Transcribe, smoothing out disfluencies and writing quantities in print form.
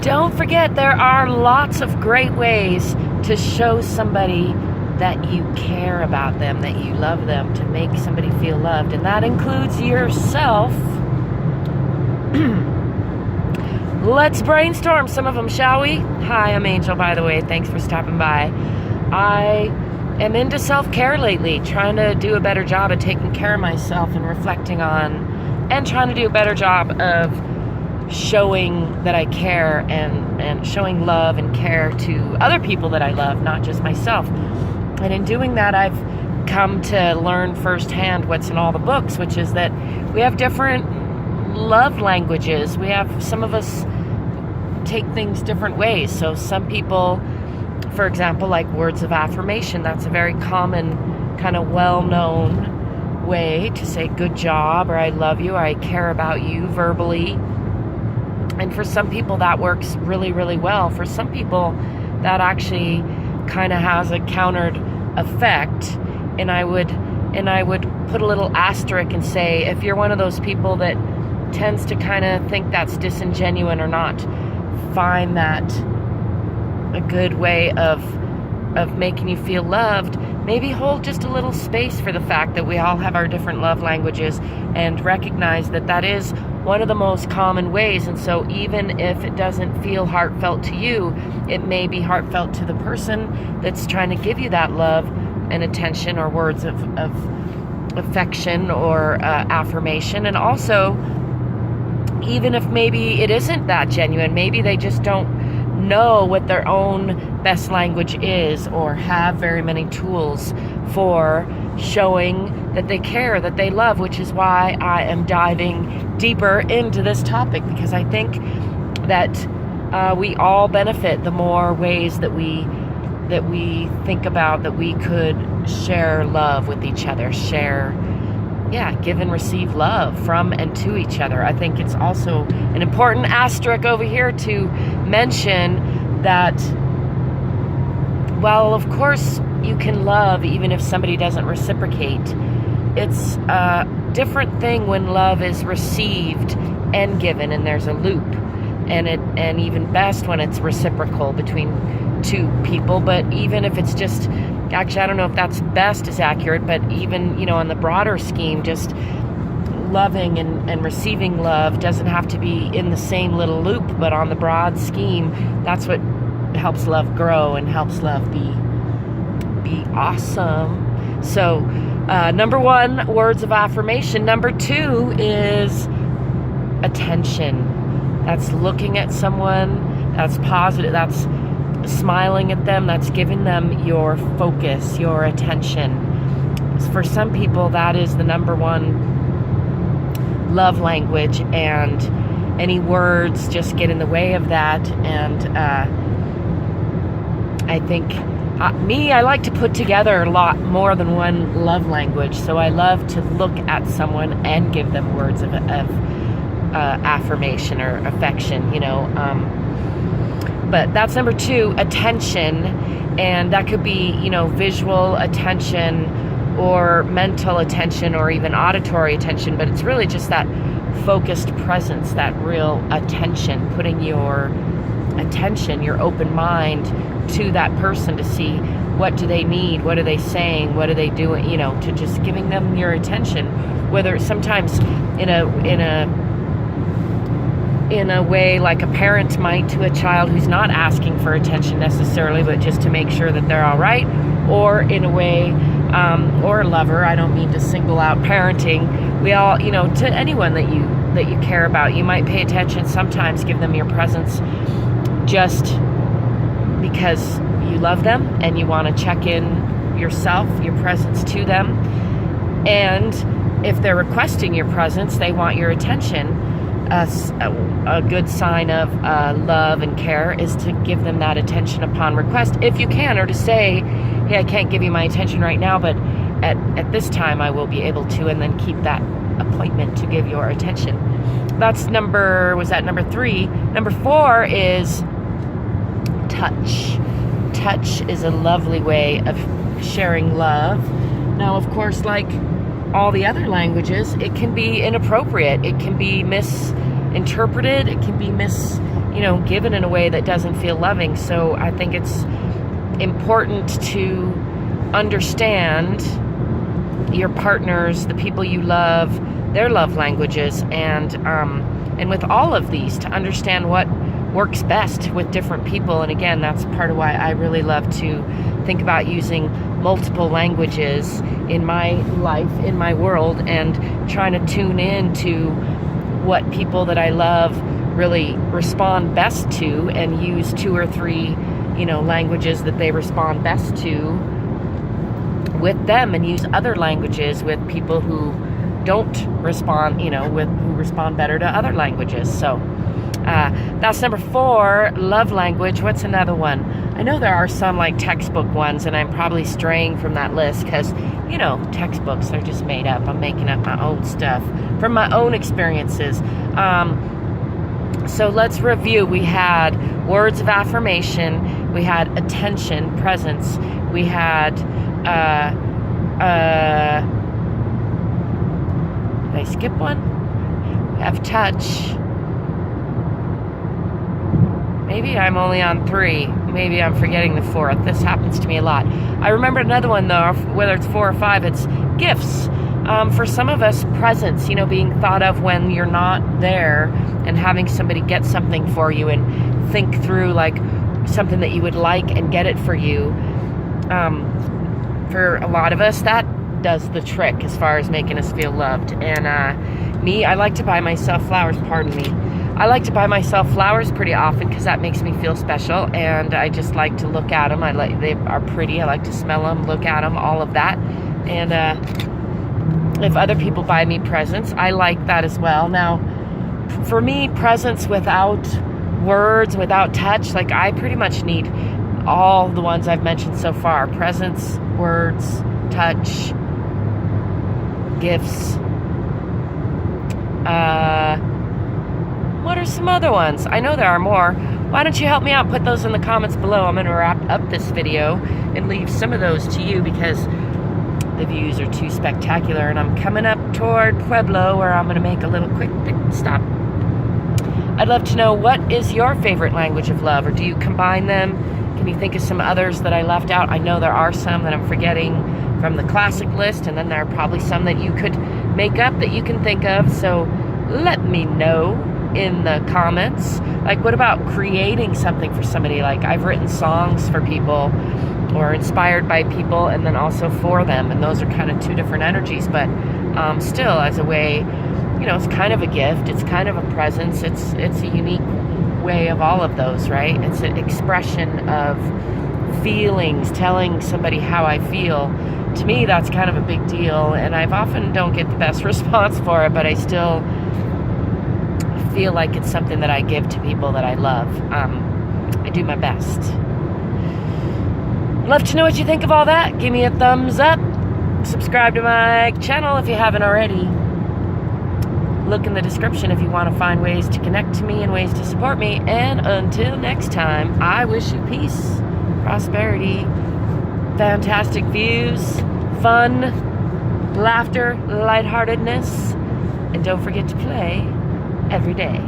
don't forget, there are lots of great ways to show somebody that you care about them, that you love them, to make somebody feel loved. And that includes yourself. Let's brainstorm some of them, shall we? Hi, I'm Angel, by the way. Thanks for stopping by. I am into self-care lately, trying to do a better job of taking care of myself and reflecting on, and trying to do a better job of showing that I care and showing love and care to other people that I love, not just myself. And in doing that, I've come to learn firsthand what's in all the books, which is that we have different love languages. We have, some of us take things different ways. So some people, for example, like words of affirmation, that's a very common, kind of well-known way to say good job, or I love you, or I care about you verbally. And for some people that works really, really well. For some people that actually kind of has a countered effect, and I would put a little asterisk and say, if you're one of those people that tends to kind of think that's disingenuous or not find that a good way of making you feel loved, maybe hold just a little space for the fact that we all have our different love languages, and recognize that that is one of the most common ways. And so even if it doesn't feel heartfelt to you, it may be heartfelt to the person that's trying to give you that love and attention, or words of affection or affirmation. And also, even if maybe it isn't that genuine, maybe they just don't know what their own best language is, or have very many tools for showing that they care, that they love, which is why I am diving deeper into this topic, because I think that we all benefit the more ways that we think about that we could share love with each other, give and receive love from and to each other. I think it's also an important asterisk over here to mention that, well, of course you can love even if somebody doesn't reciprocate. It's a different thing when love is received and given, and there's a loop, and even best when it's reciprocal between two people. But even if it's just, actually, I don't know if that's best is accurate, but even, on the broader scheme, just loving and receiving love doesn't have to be in the same little loop, but on the broad scheme, that's what helps love grow and helps love be awesome. So, number one, words of affirmation. Number two is attention. That's looking at someone, that's positive, that's smiling at them, that's giving them your focus, your attention. For some people, that is the number one love language, and any words just get in the way of that. And I think I like to put together a lot more than one love language. So I love to look at someone and give them words of affirmation or affection, but that's number two, attention. And that could be, visual attention, or mental attention, or even auditory attention. But it's really just that focused presence, that real attention, putting your attention, your open mind to that person to see what do they need, what are they saying, what are they doing, to just giving them your attention. Whether sometimes in a way like a parent might to a child who's not asking for attention necessarily, but just to make sure that they're all right, or in a way, or a lover. I don't mean to single out parenting. We all, to anyone that you care about, you might pay attention sometimes, give them your presence just because you love them and you want to check in yourself, your presence to them. And if they're requesting your presence, they want your attention. A good sign of love and care is to give them that attention upon request, if you can, or to say, hey, I can't give you my attention right now, but at this time I will be able to, and then keep that appointment to give your attention. That's number three. Number four is touch. Touch is a lovely way of sharing love. Now, of course, like all the other languages, it can be inappropriate. It can be misinterpreted. It can be given in a way that doesn't feel loving. So I think it's important to understand your partners, the people you love, their love languages, and with all of these, to understand what works best with different people. And again, that's part of why I really love to think about using multiple languages in my life, in my world, and trying to tune in to what people that I love really respond best to, and use 2 or 3 languages that they respond best to with them, and use other languages with people who don't respond, who respond better to other languages. So that's number 4, love language. What's another one? I know there are some like textbook ones, and I'm probably straying from that list because, textbooks are just made up. I'm making up my own stuff from my own experiences. So let's review. We had words of affirmation. We had attention, presence. We had, did I skip one? We have touch. Maybe I'm only on 3. Maybe I'm forgetting the 4th. This happens to me a lot. I remember another one, though, whether it's 4 or 5, it's gifts. For some of us, presents, being thought of when you're not there, and having somebody get something for you and think through, like, something that you would like and get it for you. For a lot of us, that does the trick as far as making us feel loved. And I like to buy myself flowers. I like to buy myself flowers pretty often because that makes me feel special, and I just like to look at them. They are pretty. I like to smell them, look at them, all of that. And if other people buy me presents, I like that as well. Now, for me, presents without words, without touch, like, I pretty much need all the ones I've mentioned so far: presents, words, touch, gifts. What are some other ones? I know there are more. Why don't you help me out? Put those in the comments below. I'm going to wrap up this video and leave some of those to you because the views are too spectacular, and I'm coming up toward Pueblo, where I'm going to make a little quick pit stop. I'd love to know, what is your favorite language of love, or do you combine them? Can you think of some others that I left out? I know there are some that I'm forgetting from the classic list, and then there are probably some that you could make up that you can think of. So let me know in the comments. Like, what about creating something for somebody? Like, I've written songs for people, or inspired by people, and then also for them, and those are kind of 2 different energies, but still, as a way, it's kind of a gift, it's kind of a presence, it's a unique way of all of those, right? It's an expression of feelings, telling somebody how I feel. To me, that's kind of a big deal, and I've often don't get the best response for it, but I still feel like it's something that I give to people that I love. I do my best. Love to know what you think of all that. Give me a thumbs up. Subscribe to my channel if you haven't already. Look in the description if you want to find ways to connect to me and ways to support me. And until next time, I wish you peace, prosperity, fantastic views, fun, laughter, lightheartedness, and don't forget to play every day.